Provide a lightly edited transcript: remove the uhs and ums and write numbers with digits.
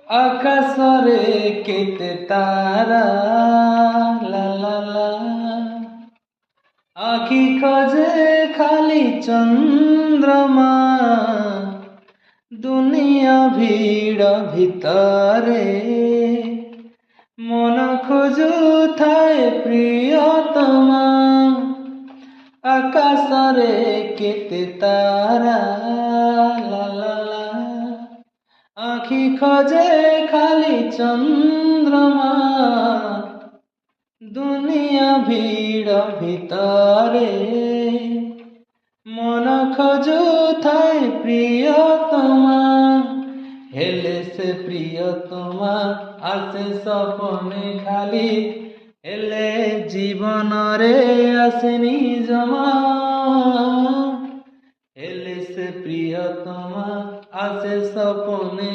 আকাশরে কেতে তারা লা লা লা, আখি খোঁজে খালি চন্দ্রমা, দুনিয়া ভিড় ভিতরে মন খোঁজুথায় প্রিয়তমা। আকাশরে কেতে তারা লা লা লা, আখি খোঁজে খালি চন্দ্রমা, দুনিয়া ভিড় ভিতরে মন খোঁজুথায় প্রিয়তমা। হেলে সে প্রিয়তমা আসে স্বপনে খালি, হেলে জীবনরে আসেনি জমা। হেলে সে প্রিয়তমা আসে স্বপনে